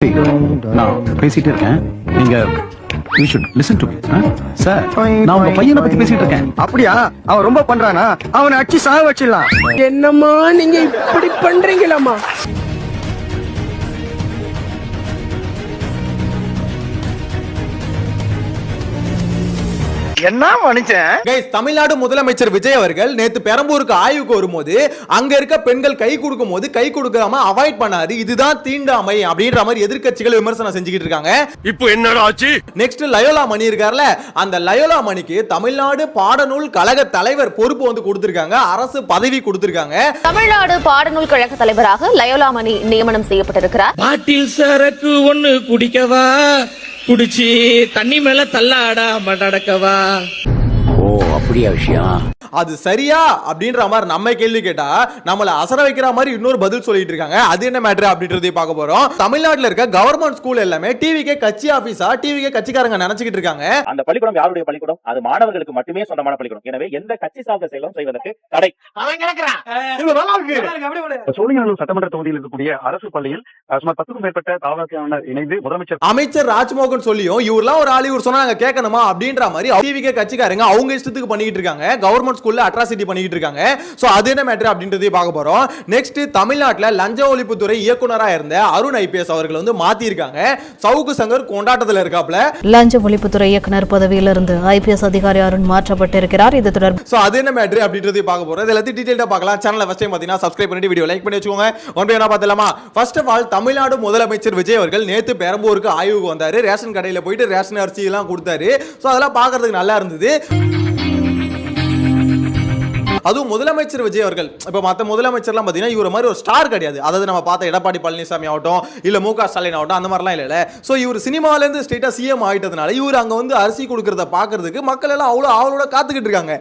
நான் பேசிட்டே இருக்கேன். நீங்க you should listen to me. Sir, நான் உங்க பையனை பத்தி பேசிட்டு இருக்கேன். அப்படியா? அவன் ரொம்ப பண்றானா? அவனை அடிச்சு சாக வச்சிடலாம். என்னம்மா நீங்க இப்படி பண்றீங்களாமா? என்ன மனுஷன்? கைஸ், தமிழ்நாடு முதலமைச்சர் விஜய் அவர்கள் நேத்து பெரம்பூருக்கு ஆய்வுக்கு வரும்போது அங்க இருக்க பெண்கள் கை கொடுக்கும் போது கை கொடுக்காம அவாய்ட் பண்ணாரு. இதுதான் தீண்டாமை அப்படின்ற மாதிரி எதிர்க்கட்சிகள் விமர்சனம் செஞ்சுக்கிட்டு இருக்காங்க. இப்போ என்னடா ஆச்சு? நெக்ஸ்ட் லயோலா மணி இருக்கார்ல, அந்த லயோலா மணிக்கு தமிழ்நாடு பாடநூல் கழக தலைவர் பொறுப்பு வந்து கொடுத்திருக்காங்க, அரசு பதவி கொடுத்திருக்காங்க. தமிழ்நாடு பாடநூல் கழக தலைவராக லயோலா மணி நியமனம் செய்யப்பட்டிருக்கிறார். பாட்டில் சரக்கு ஒண்ணு குடிக்கவா, குடிச்சு தண்ணி மேல தள்ளாடா நடக்கவா. ஓ அப்படியா விஷயம்? அது சரியா அப்படின்ற மாதிரி நம்ம கேள்வி கேட்டா நம்மள அசர வைக்கிற மாதிரி இன்னொரு பதில் சொல்லிட்டு இருக்காங்க. அது என்ன மேட்டர் அப்படின்றதை பார்க்க போறோம். தமிழ்நாட்டில் இருக்க கவர்மெண்ட் ஸ்கூல் எல்லாமே டிவிகே கட்சி ஆபீஸா, டிவிகே கட்சிக்காரங்க நினைச்சுக்கிட்டு இருக்காங்க. அந்த பள்ளிக்கூடம் யாருடைய பள்ளிக்கூடம்? அது மாணவர்களுக்கு மட்டுமே சொந்தமான பள்ளிக்கூடம். எனவே எந்த கட்சி சார்ந்த செயலும் செய்வதற்கு தடை. சோழிங்கநல்லூர் சட்டமன்ற தொகுதியில் இருக்கக்கூடிய அரசு பள்ளியில் சுமார் 10க்கும் மேற்பட்ட தாவகத்தினர் இணைந்து அமைச்சர் ராஜ்மோகன் சொல்லியும் இவர்லாம் ஒரு ஆள் இவர் சொன்னா நாங்க கேட்கணுமா அப்படின்ற மாதிரி டிவிகே கட்சிக்காரங்க அவங்க இஷ்டத்துக்கு பண்ணிட்டு இருக்காங்க. கவர்மெண்ட் ஸ்கூல்ல அட்ராசிட்டி பண்ணிட்டு இருக்காங்க. சோ அது என்ன மேட்டர் அப்படின்றதை பார்க்க போறோம். நெக்ஸ்ட், தமிழ்நாட்டுல லஞ்ச ஒழிப்புத்துறை இயக்குனரா இருந்த அருண் ஐபிஎஸ் அவர்கள் வந்து மாத்தி இருக்காங்க. சவுக்கு சங்கர் கொண்டாட்டத்துல இருக்காப்ல. லஞ்ச ஒழிப்புத்துறை இயக்குனர் பதவியிலிருந்து ஐபிஎஸ் அதிகாரி அருண் மாற்றப்பட்டிருக்கிறார். இது தொடர்பு சோ அது என்ன மேட்டர் அப்படின்றதை பார்க்க போறோம். இதெல்லாம் டீடைலா பார்க்கலாம். சேனலை ஃபர்ஸ்ட் டைம் பார்த்தீங்கன்னா சப்ஸ்கிரைப் பண்ணிட்டு வீடியோ லைக் பண்ணி வச்சுக்கோங்க. ஒன் பை ஒன்னா பார்த்தலாமா? ஃபர்ஸ்ட் ஆஃப் ஆல், தமிழ்நாடு முதலமைச்சர் விஜய் அவர்கள் நேத்து பெரம்பூருக்கு ஆய்வுக்கு வந்தாரு. ரேஷன் கடையில போயிட்டு ரேஷன் அரிசி எல்லாம் கொடுத்தாரு. சோ அதெல்லாம் பார்க்கிறதுக்கு நல்லா இருந்தது. அதுவும் முதலமைச்சர் விஜய் அவர்கள் இப்ப மத்த முதலமைச்சர்லாம் பாத்தீங்கன்னா இவர மாதிரி ஒரு ஸ்டார் கிடையாது. அதாவது நம்ம பார்த்த எடப்பாடி பழனிசாமி ஆகட்டும், இல்ல முக ஸ்டாலின் ஆகட்டும், அந்த மாதிரிலாம் இல்ல. சோ இவர் சினிமால இருந்து ஸ்ட்ரெயிட்டா சிஎம் ஆயிட்டதுனால இவர் அங்க வந்து அரிசி கொடுக்கறத பாக்குறதுக்கு மக்கள் எல்லாம் அவ்வளவு ஆவலோட காத்துக்கிட்டு இருக்காங்க.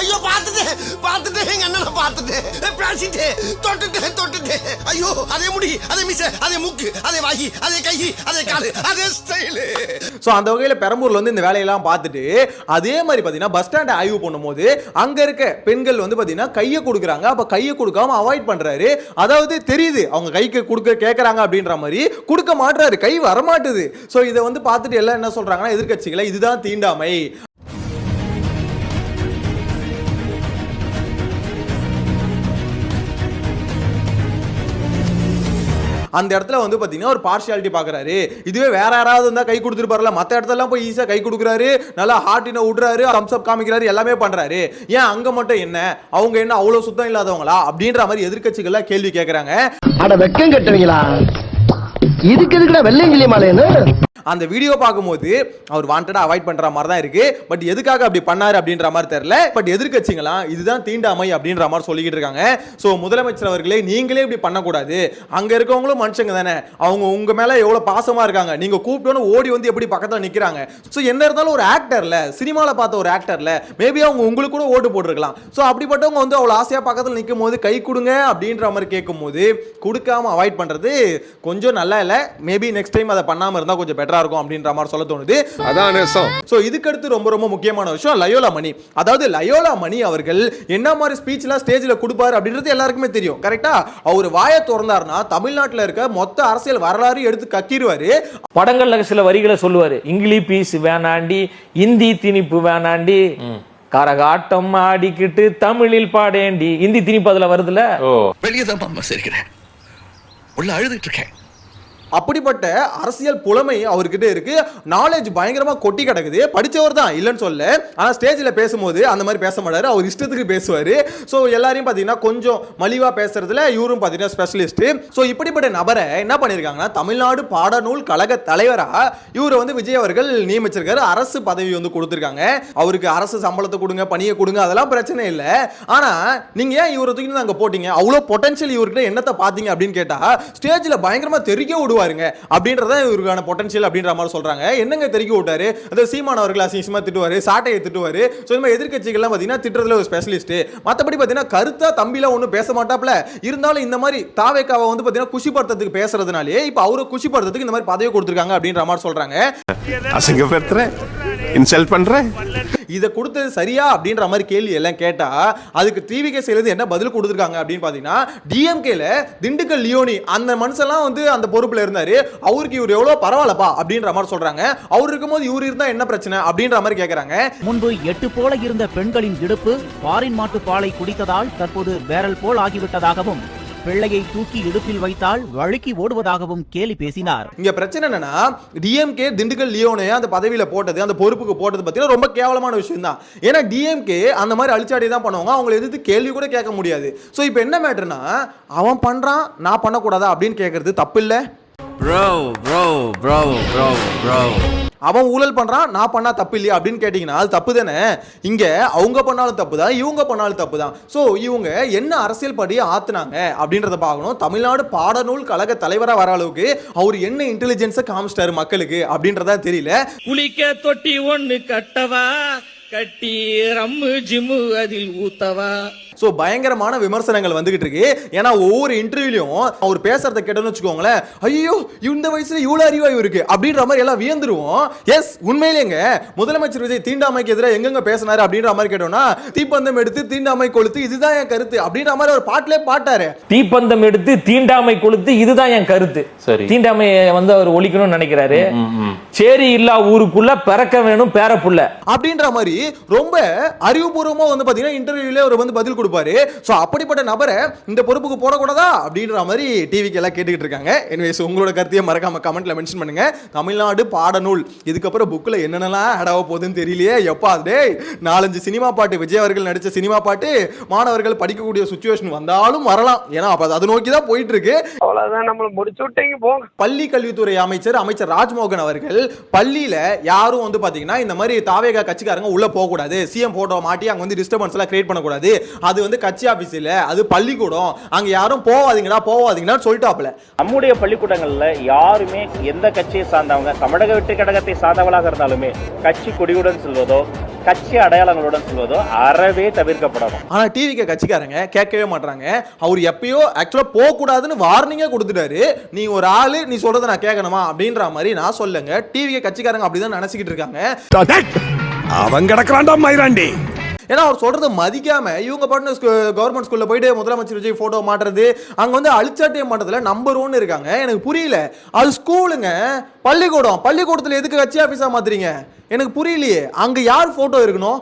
ஐயோ பாத்துட்டு எங்க அண்ணனை பாத்துட்டு பேசிட்டு தொட்டுட்டு ஐயோ அதே முடி, அதே மீசை, அதே மூக்கு, அதே வாயி, அதே கை, அதே காலு, அதே ஸ்டைல். சோ அந்த வகையில பெரம்பூர்ல வந்து இந்த வேலையெல்லாம் பார்த்துட்டு அதே மாதிரி பாத்தீங்கன்னா பஸ் ஸ்டாண்ட் ஆய்வு பண்ணும்போது அங்க இருக்க பெண்கள் வந்து பாத்தீங்கன்னா கையை கொடுக்குறாங்க. அப்ப கையை கொடுக்காம அவாய்ட் பண்றாரு. அதாவது தெரியுது அவங்க கைக்கு கொடுக்க கேட்கறாங்க அப்படின்ற மாதிரி கொடுக்க மாட்டாரு, கை வரமாட்டுது. சோ இதை வந்து பார்த்துட்டு எல்லாம் என்ன சொல்றாங்கன்னா எதிர்க்கட்சிகளை இதுதான் தீண்டாமை. அந்த இடத்துல வந்து பாத்தீங்கன்னா ஒரு பார்ஷியாலிட்டி பாக்குறாரு. இதுவே வேற யாராவது இருந்தா கை கொடுத்துருப்பாருல, மத்த இடத்துல போய் ஈஸியா கை கொடுக்குறாரு, நல்லா ஹார்ட்டின விடுறாரு, தம்ஸ் அப் காமிக்கிறாரு, எல்லாமே பண்றாரு. ஏன் அங்க மட்டும் என்ன, அவங்க என்ன அவ்வளவு சுத்தம் இல்லாதவங்களா அப்படின்ற மாதிரி எதிர்க்கட்சிகள் கேள்வி கேட்கறாங்க. அட வெக்கம் கட்டுவீங்களா? இதுக்கு எதுக்குடா வெள்ளையங்கிலி மாலைன்னு? அந்த வீடியோ பார்க்கும்போது அவர் வாண்டடா அவாய்ட் பண்ற மாதிரி தான் இருக்கு. பட் எதுக்காக அப்படி பண்ணாரு அப்படின்ற மாதிரி தெரியல. பட் எதிர்க்கட்சிகளாம் இதுதான் தீண்டாமை அப்படின்ற மாதிரி சொல்லிக்கிட்டு இருக்காங்க. சோ முதலமைச்சர் அவர்களே, நீங்களே இப்படி பண்ணக்கூடாது. அங்க இருக்கவங்களும் மனுஷங்க தானே, அவங்க உங்க மேல எவ்வளவு பாசமா இருக்காங்க. நீங்க கூப்பிட்டோன்னு ஓடி வந்து எப்படி பக்கத்துல நிக்கிறாங்க. சோ என்ன இருந்தாலும் ஒரு ஆக்டர்ல, சினிமால பார்த்த ஒரு ஆக்டர்ல மேபி அவங்க உங்களுக்கு கூட ஓட்டு போட்டுருக்கலாம். சோ அப்படிப்பட்டவங்க வந்து அவ்வளவு ஆசையா பக்கத்துல நிற்கும் போது கை கொடுங்க அப்படின்ற மாதிரி கேட்கும் போது கொடுக்காம அவாய்ட் பண்றது கொஞ்சம் நல்லா இல்ல. மேபி நெக்ஸ்ட் டைம் அதை பண்ணாம இருந்தா கொஞ்சம் பெட்டரா இருக்கும் அப்படின்ற மாதிரி சொல்ல தோணுது. அதான் நேசம். சோ இதுக்கு அடுத்து ரொம்ப முக்கியமான விஷயம் லயோலா மணி. அதாவது லயோலா மணி அவர்கள் என்ன மாதிரி ஸ்பீச்லாம் ஸ்டேஜ்ல கொடுப்பாரு அப்படின்றது எல்லாருக்குமே தெரியும். கரெக்ட்டா? அவர் வாயை திறந்தாருன்னா தமிழ்நாட்டில் இருக்க மொத்த அரசியல் வரலாறு எடுத்து கக்கிடுவாரு. படங்கள்ல சில வரிகளை சொல்லுவாரு. இங்கிலீஷ் பீஸ் வேணாண்டி, இந்தி திணிப்பு வேணாண்டி, கரகாட்டம் ஆடிக்கிட்டு தமிழில் பாடேண்டி. இந்தி திணிப்பு அதுல வருதுல. வெளியே தான் மாமா சிரிக்கிறேன், உள்ள அழுதுட்டு இருக்கேன். அப்படிப்பட்ட அரசியல் புலமை அவர்கிட்ட இருக்கு. நாலேஜ் பயங்கரமா கொட்டி கிடக்குது. படிச்சவர் தான் இல்லைன்னு சொல்ல, ஆனா ஸ்டேஜ்ல பேசும்போது அந்த மாதிரி பேச மாட்டாரு. அவர் இஷ்டத்துக்கு பேசுவாரு. சோ எல்லாரையும் பாத்தீங்கன்னா கொஞ்சம் மலிவா பேசுறதுல இவரும் பாத்தீங்கன்னா ஸ்பெஷலிஸ்ட். சோ இப்படிப்பட்ட நபரை என்ன பண்ணிருக்காங்கன்னா தமிழ்நாடு பாடநூல் கழக தலைவரா இவரை வந்து விஜய் அவர்கள் நியமிச்சிருக்காரு. அரசு பதவி வந்து கொடுத்திருக்காங்க. அவருக்கு அரசு சம்பளத்தை கொடுங்க, பணியை கொடுங்க, அதெல்லாம் பிரச்சனை இல்ல. ஆனா நீங்க ஏன் இவரை தூக்கி அங்க போட்டீங்க? அவ்வளவு பொட்டன்ஷியல் இவர்கிட்ட என்னத்தை பாத்தீங்க அப்படின்னு கேட்டா ஸ்டேஜ்ல பயங்கரமா தெரிக்க விடுவாருங்க அப்படின்றத இவருக்கான பொட்டன்ஷியல் அப்படின்ற மாதிரி சொல்றாங்க. என்னங்க தெரிக்க விட்டாரு? அது சீமான் அவர்கள் அசிங்கமா திட்டுவாரு, சாட்டையை திட்டுவாரு. சோ இந்த மாதிரி எதிர்க்கட்சிகள்லாம் பாத்தீங்கன்னா திட்டுறதுல ஒரு ஸ்பெஷலிஸ்ட். மத்தபடி பாத்தீங்கன்னா கருத்தா தம்பில ஒண்ணும் பேச மாட்டாப்ல. இருந்தாலும் இந்த மாதிரி தாவேக்காவை வந்து பாத்தீங்கன்னா குஷிப்படுத்துறதுக்கு பேசுறதுனாலே இப்ப அவரை குஷிப்படுத்துறதுக்கு இந்த மாதிரி பதவி கொடுத்திருக்காங்க அப்படின்ற மாதிரி சொல்றாங்க. அசிங்கப்படுத்துறேன், இன்சல்ட் பண்றேன். இதை கொடுத்தது சரியா அப்படின்ற மாதிரி கேள்வி எல்லாம் கேட்டா அதுக்கு டிவிகே செய்யறது என்ன பதில் கொடுத்திருக்காங்க அப்படின்னு பாத்தீங்கன்னா டிஎம்கேல திண்டுக்கல் லியோனி அந்த மனுஷன்லாம் வந்து அந்த பொறுப்புல இருந்தாரு, அவருக்கு இவர் எவ்வளவு பரவாயில்லப்பா அப்படின்ற மாதிரி சொல்றாங்க. அவர் இருக்கும்போது இவர் இருந்தா என்ன பிரச்சனை அப்படின்ற மாதிரி கேக்குறாங்க. முன்பு 8 போல இருந்த பெண்களின் இடுப்பு பாரின் மாட்டு பாலை குடித்ததால் தற்போது பேரல் போல் ஆகிவிட்டதாகவும், பிள்ளையை தூக்கி இடுப்பில் வைத்தால் வழுக்கி ஓடுவதாகவும் கேலி பேசினார். இங்க பிரச்சனை என்னன்னா, டிஎம்கே திண்டுக்கல் லியோனை அந்த பதவியில போட்டது, அந்த பொறுப்புக்கு போட்டது பத்தி ரொம்ப கேவலமான விஷயம் தான். ஏன்னா டிஎம்கே அந்த மாதிரி அழிச்சாடி தான் பண்ணுவாங்க, அவங்களை எதிர்த்து கேள்வி கூட கேட்க முடியாது. சோ இப்போ என்ன மேட்டர்னா, அவன் பண்றான் நான் பண்ணக்கூடாதா அப்படின்னு கேட்கறது தப்பு இல்ல. அவன் ஊழல் பண்றான் நான் பண்ணா தப்பு இல்லையா அப்படின்னு கேட்டீங்கன்னா அது தப்பு தானே. இங்க அவங்க பண்ணாலும் தப்பு தான், இவங்க பண்ணாலும் தப்பு தான். சோ இவங்க என்ன அரசியல் படியை ஆத்துனாங்க அப்படின்றத பார்க்கணும். தமிழ்நாடு பாடநூல் கழக தலைவரா வர அளவுக்கு அவர் என்ன இன்டெலிஜென்ஸை காமிச்சிட்டாரு மக்களுக்கு அப்படின்றதா தெரியல. குளிக்க தொட்டி ஒண்ணு கட்டவா, கட்டி ரம்மு ஜிம்மு அதில் ஊத்தவா. சோ பயங்கரமான விமர்சனங்கள் வந்துகிட்டு இருக்கு. ஏன்னா ஒவ்வொரு இன்டர்வியூலயும் அவர் பேசுறத கேட்டோம்னு வச்சுக்கோங்களேன், ஐயோ இந்த வயசுல இவ்வளவு அறிவாய்வு இருக்கு அப்படின்ற மாதிரி எல்லாம் வியந்துருவோம். எஸ் உண்மையிலேங்க முதலமைச்சர் விஜய் தீண்டாமைக்கு எதிராக எங்கெங்க பேசினாரு அப்படின்ற மாதிரி கேட்டோம்னா, தீப்பந்தம் எடுத்து தீண்டாமை கொளுத்து இதுதான் என் கருத்து அப்படின்ற மாதிரி ஒரு பாட்டிலே பாட்டாரு. தீப்பந்தம் எடுத்து தீண்டாமை கொளுத்து இதுதான் என் கருத்து. சரி, தீண்டாமையை அவர் ஒழிக்கணும்னு நினைக்கிறாரு. சேரி இல்லா ஊருக்குள்ள பிறக்க வேணும் பேரப்புள்ள அப்படின்ற மாதிரி ரொம்ப அறிவுபூர்வமா பாத்தீங்கன்னா இன்டர்வியூல அவர் பதில் கொடுப்பாரு. சோ அப்படிப்பட்ட நபரை இந்த பொறுப்புக்கு போடக்கூடாதா அப்படின்ற மாதிரி டிவிக்கு எல்லாம் கேட்டுக்கிட்டு இருக்காங்க. எனிவேஸ் உங்களோட கருத்தையை மறக்காம கமெண்ட்ல மென்ஷன் பண்ணுங்க. தமிழ்நாடு பாடநூல் இதுக்கப்புறம் புக்ல என்னென்னலாம் ஆட் ஆக போகுதுன்னு தெரியலையே. எப்பா டேய் 4-5 சினிமா பாட்டு விஜய் அவர்கள் நடிச்ச சினிமா பாட்டு மாணவர்கள் படிக்கக்கூடிய சிச்சுவேஷன் வந்தாலும் வரலாம். ஏன்னா அப்ப அது நோக்கி தான் போயிட்டு இருக்கு. அவ்வளவுதான் நம்மள முடிச்சு விட்டீங்க போங்க. பள்ளி கல்வித்துறை அமைச்சர் ராஜ்மோகன் அவர்கள் பள்ளியில யாரும் பாத்தீங்கன்னா இந்த மாதிரி தாவேகா கட்சிக்காரங்க உள்ள போக கூடாது, சிஎம் போட்டோ மாட்டி அங்க டிஸ்டர்பன்ஸ் எல்லாம் கிரியேட் பண்ண கூடாது, அது கட்சி ஆபீஸ் இல்ல அது பள்ளிக்கூடம், அங்க யாரும் போவாதீங்கடா சொல்லிட்டாப்ல. நம்முடைய பள்ளிக்கூடங்கள்ல யாருமே எந்த கட்சியை சார்ந்தவங்க, தமிழக வெற்றி கழகத்தை சார்ந்தவர்களாக இருந்தாலுமே கட்சி கொடியுடன் செல்வதோ கட்சி அடையாளங்களுடன் செல்வதோ அறவே தவிர்க்கப்படணும். ஆனா டிவிக்கு கட்சிக்காரங்க கேட்கவே மாட்டாங்க. அவர் எப்பயோ ஆக்சுவலா போக கூடாதுன்னு வார்னிங்கே கொடுத்துட்டாரு. நீ ஒரு ஆளு நீ சொல்றத நான் கேட்கணுமா அப்படின்ற மாதிரி நான் சொல்லுங்க. டிவிக்கு கட்சிக்காரங்க அப்படிதான் நினைச்சுக்கிட்டு இருக்காங்க. அவன் கிடக்குறான்டா மயிராண்டி. ஏன்னா அவர் சொல்றதை மதிக்காம இவங்க பாட்டு கவர்மெண்ட் ஸ்கூல்ல போயிட்டு முதலமைச்சர் விஜய் போட்டோ மாட்டுறது, அங்க அழிச்சாட்டியம் மாட்டதுல நம்பர் 1 இருக்காங்க. எனக்கு புரியல, அது ஸ்கூலுங்க, பள்ளிக்கூடத்துல எதுக்கு கட்சி ஆபீஸா மாத்துறீங்க எனக்கு புரியலையே. அங்க யார் போட்டோ இருக்கணும்,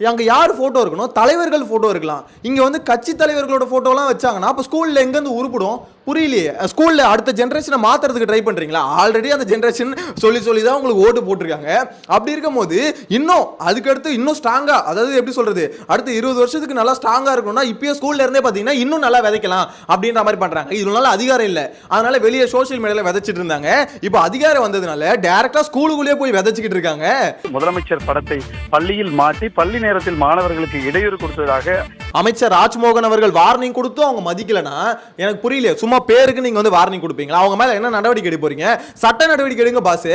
அங்க யார் போட்டோ இருக்கணும், தலைவர்கள் போட்டோ இருக்கலாம். இங்க கட்சி தலைவர்களோட போட்டோ எல்லாம் வச்சாங்கன்னா அப்ப ஸ்கூல்ல எங்க இருந்து உருப்படும் புரியலையே. ஸ்கூல்ல அடுத்த ஜெனரேஷனை மாத்துறதுக்கு ட்ரை பண்றீங்களா? ஆல்ரெடி அந்த ஜெனரேஷன் சொல்லி தான் உங்களுக்கு ஓட்டு போட்டிருக்காங்க. அப்படி இருக்கும்போது இன்னும் அதுக்கடுத்து இன்னும் ஸ்ட்ராங்கா, அதாவது எப்படி சொல்றது, அடுத்து 20 வருஷத்துக்கு நல்லா ஸ்ட்ராங்கா இருக்கணும்னா இப்பயே ஸ்கூல்ல இருந்தே பாத்தீங்கன்னா இன்னும் நல்லா விதைக்கலாம் அப்படின்ற மாதிரி பண்றாங்க. இதனால அதிகாரம் இல்ல, அதனால வெளியே சோசியல் மீடியால விதைச்சிட்டு இருந்தாங்க. இப்போ அதிகாரம் வந்ததுனால டைரக்டா ஸ்கூலுக்குள்ளே போய் விதைச்சிக்கிட்டு இருக்காங்க. முதலமைச்சர் படத்தை பள்ளியில் மாட்டி பள்ளி நேரத்தில் மாணவர்களுக்கு இடையூறு கொடுத்ததாக அமைச்சர் ராஜ்மோகன் அவர்கள் வார்னிங் கொடுத்தும் அவங்க மதிக்கலனா எனக்கு புரியல. சும்மா பேருக்கு நீங்க வார்னிங் கொடுப்பீங்களா? அவங்க மேல என்ன நடவடிக்கை எடுக்க போறீங்க? சட்ட நடவடிக்கை எடுங்க பாஸ்.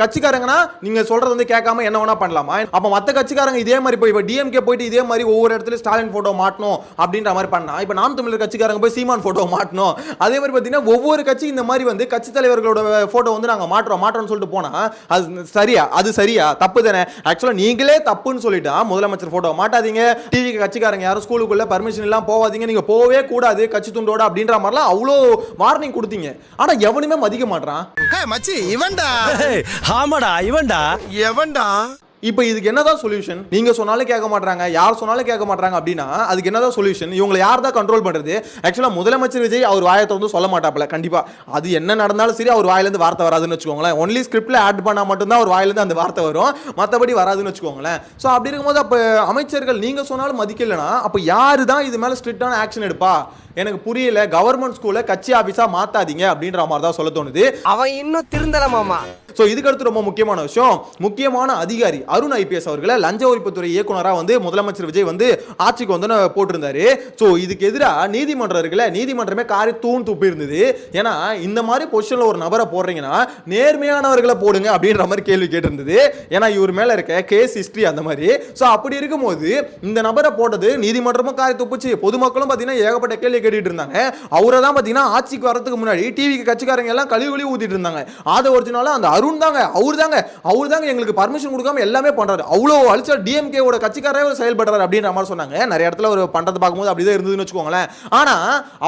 கட்சிக்காரங்கன்னா நீங்க சொல்றது கேட்காம என்ன வேணா பண்ணலாமா? அப்ப மத்த கட்சிக்காரங்க இதே மாதிரி போய் டிஎம்கே போயிட்டு இதே மாதிரி ஒவ்வொரு இடத்துல ஸ்டாலின் போட்டோ மாட்டணும் அப்படின்ற மாதிரி பண்ணா, இப்ப நாம் தமிழர் கட்சிக்காரங்க போய் சீமான் போட்டோ மாட்டணும். அதே மாதிரி பாத்தீங்கன்னா ஒவ்வொரு கட்சி இந்த மாதிரி கட்சி தலைவர்களோட போட்டோ நாங்க மாற்றோம்னு சொல்லிட்டு போனா அது சரியா? அது சரியா? தப்பு தானே. ஆக்சுவலா நீங்களே தப்புன்னு சொல்லிட்டா முதலமைச்சர் போட்டோ மாட்டாதீங்க, டிவி கட்சிக்காரங்க யாரும் ஸ்கூலுக்குள்ள பர்மிஷன் எல்லாம் போவாதீங்க, நீங்க போவே கூடாது கட்சி துண்டோட அப்படின்ற மாதிரிலாம் அவ்வளோ வார்னிங் கொடுத்தீங்க. ஆனா எவனுமே மதிக்க மாட்டான். மச்சி இவன்டா. ஆமாடா இவன்டா. எவன்டா? இப்போ இதுக்கு என்னதான் சொல்யூஷன்? நீங்க சொன்னாலும் கேட்க மாட்டாங்க, யார் சொன்னாலும் கேட்க மாட்டாங்க அப்படின்னா அதுக்கு என்னதான் சொல்யூஷன்? இவங்களை யார் தான் கண்ட்ரோல் பண்றது? ஆக்சுவலா முதலமைச்சர் விஜய் அவர் வாயை திறந்து சொல்ல மாட்டாப்ல கண்டிப்பா. அது என்ன நடந்தாலும் சரி அவர் வாயிலிருந்து வார்த்தை வராதுன்னு வச்சுக்கோங்களேன். ஒன்லி ஸ்கிரிப்ட்ல ஆட் பண்ணா மட்டும்தான் அவர் வாயிலிருந்து அந்த வார்த்தை வரும், மற்றபடி வராதுன்னு வச்சுக்கோங்களேன். ஸோ அப்படி இருக்கும்போது அப்போ அமைச்சர்கள் நீங்க சொன்னாலும் மதிக்கலைன்னா அப்போ யாரு தான் இது மேல ஸ்ட்ரிக்டான ஆக்ஷன் எடுப்பா? எனக்கு புரியல. கவர்மெண்ட் ஸ்கூல்ல கட்சி ஆபீஸா மாத்தாதீங்க அப்படின்ற மாதிரி தான் சொல்ல தோணுது. அவன் இன்னும் திருந்தலமாமா. சோ இதுக்கு அடுத்து ரொம்ப முக்கியமான விஷயம், முக்கியமான அதிகாரி அருண் ஐபிஎஸ் அவர்களை லஞ்ச ஒழிப்புத்துறை இயக்குனரா முதலமைச்சர் விஜய் ஆட்சிக்கு போட்டிருந்தாரு. சோ இதுக்கு எதிராக நீதிமன்றம் இருக்குல்ல, நீதிமன்றமே காரி துப்பி இருந்தது. ஏன்னா இந்த மாதிரி பொசிஷன்ல ஒரு நபரை போடுறீங்கன்னா நேர்மையானவர்களை போடுங்க அப்படின்ற மாதிரி கேள்வி கேட்டிருந்தது. ஏன்னா இவர் மேல இருக்க கேஸ் ஹிஸ்டரி அந்த மாதிரி. சோ அப்படி இருக்கும்போது இந்த நபரை போட்டது நீதிமன்றமும் காரி துப்புச்சு, பொதுமக்களும் பாத்தீங்கன்னா ஏகப்பட்ட கேள்வி கேட்டுட்டு இருந்தாங்க. அவரை தான் பாத்தீங்கன்னா ஆட்சிக்கு வரதுக்கு முன்னாடி டிவிக்கு கட்சிக்காரங்க எல்லாம் கழுவி ஊத்திட்டு இருந்தாங்க. அது ஒரிஜினலா அந்த அருண் தாங்க அவர் தாங்க எங்களுக்கு பர்மிஷன் கொடுக்காம எல்லாமே பண்றாரு, அவ்வளோ அழிச்சா டிஎம்கேவோட கட்சிக்காரே செயல்படுறாரு அப்படின்ற மாதிரி சொன்னாங்க. நிறைய இடத்துல ஒரு பண்றது பார்க்கும்போது அப்படிதான் இருந்ததுன்னு வச்சுக்கோங்களேன். ஆனா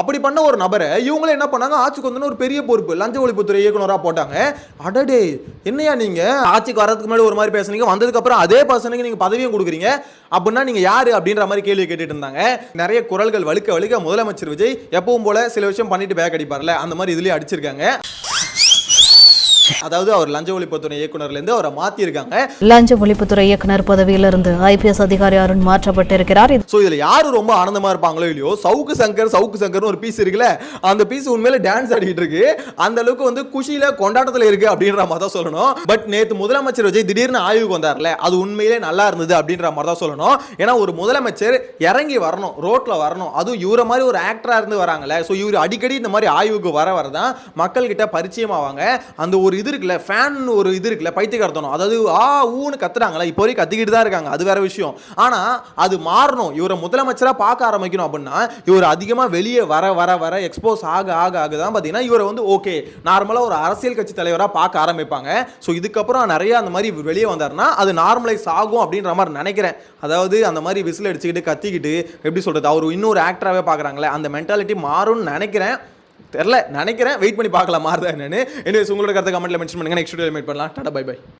அப்படி பண்ண ஒரு நபரை இவங்களே என்ன பண்ணாங்க, ஆட்சிக்கு வந்து ஒரு பெரிய பொறுப்பு லஞ்ச ஒழிப்புத்துறை இயக்குனரா போட்டாங்க. அடடே என்னையா நீங்க ஆட்சிக்கு வரதுக்கு முன்னாடி ஒரு மாதிரி பேசுனீங்க, வந்ததுக்கு அப்புறம் அதே பர்சனுக்கு நீங்க பதவியும் கொடுக்குறீங்க அப்படின்னா நீங்க யாரு அப்படின்ற மாதிரி கேள்வி கேட்டுட்டு இருந்தாங்க. நிறைய குரல்கள் வலுக்க முதலமைச்சர் விஜய் எப்பவும் போல சில விஷயம் பண்ணிட்டு பேக் அடிப்பார்ல, அந்த மாதிரி இதுலயே அடிச்சிருக்காங்க. அதாவது அவர் லஞ்ச ஒழிப்புத்துறை இயக்குனர்ல இருந்து அவரை மாத்தி இருக்காங்க. லஞ்ச ஒழிப்புத்துறை இயக்குனர் பதவியிலிருந்து ஐபிஎஸ் அதிகாரி அருண் மாற்றப்பட்டிருக்கிறார். சோ இதுல யாரு ரொம்ப ஆனந்தமா இருப்பாங்களோ இல்லையோ, சவுக்கு சங்கர் ஒரு பீஸ் இருக்குல்ல, அந்த பீஸ் உண்மையில டான்ஸ் ஆடிட்டு இருக்கு. அந்த அளவுக்கு வந்து குஷியில கொண்டாட்டத்துல இருக்கு அப்படின்ற மாதிரி தான் சொல்லணும். பட் நேத்து முதலமைச்சர் விஜய் திடீர்னு ஆய்வுக்கு வந்தார்ல, அது உண்மையிலே நல்லா இருந்தது அப்படின்ற மாதிரி தான் சொல்லணும். ஏன்னா ஒரு முதலமைச்சர் இறங்கி வரணும், ரோட்ல வரணும், அதுவும் இவர மாதிரி ஒரு ஆக்டரா இருந்து வராங்கல்ல, சோ இவர் அடிக்கடி இந்த மாதிரி ஆய்வுக்கு வரதான் மக்கள் கிட்ட பரிச்சயம் ஆவாங்க. அந்த ஒரு இது இருக்குல்ல, ஃபேன் ஒரு இது இருக்குல்ல, பைத்தியக்காரத்தனம், அதாவது ஊன்னு கத்துறாங்களா, இப்போ வரைக்கும் கத்திக்கிட்டு தான் இருக்காங்க, அது வேற விஷயம். ஆனா அது மாறணும், இவரை முதலமைச்சரா பார்க்க ஆரம்பிக்கணும் அப்படின்னா இவர் அதிகமா வெளியே வர எக்ஸ்போஸ் ஆக தான் பாத்தீங்கன்னா இவரை வந்து ஓகே நார்மலா ஒரு அரசியல் கட்சி தலைவரா பார்க்க ஆரம்பிப்பாங்க. ஸோ இதுக்கப்புறம் நிறைய அந்த மாதிரி வெளியே வந்தாருன்னா அது நார்மலைஸ் ஆகும் அப்படின்ற மாதிரி நினைக்கிறேன். அதாவது அந்த மாதிரி விசில் அடிச்சுக்கிட்டு கத்திக்கிட்டு எப்படி சொல்றது, அவர் இன்னொரு ஆக்டராகவே பார்க்குறாங்களே, அந்த மென்டாலிட்டி மாறும்னு நினைக்கிறேன். தெரியல, நினைக்கிறேன், வெயிட் பண்ணி பார்க்கலாம் மாறுதா என்னன்னு. எனிவேஸ் உங்களோட கருத்தை கமெண்ட்ல மென்ஷன் பண்ணுங்க. நெக்ஸ்ட் வீடியோல மீட் பண்ணலாம். Tata bye by.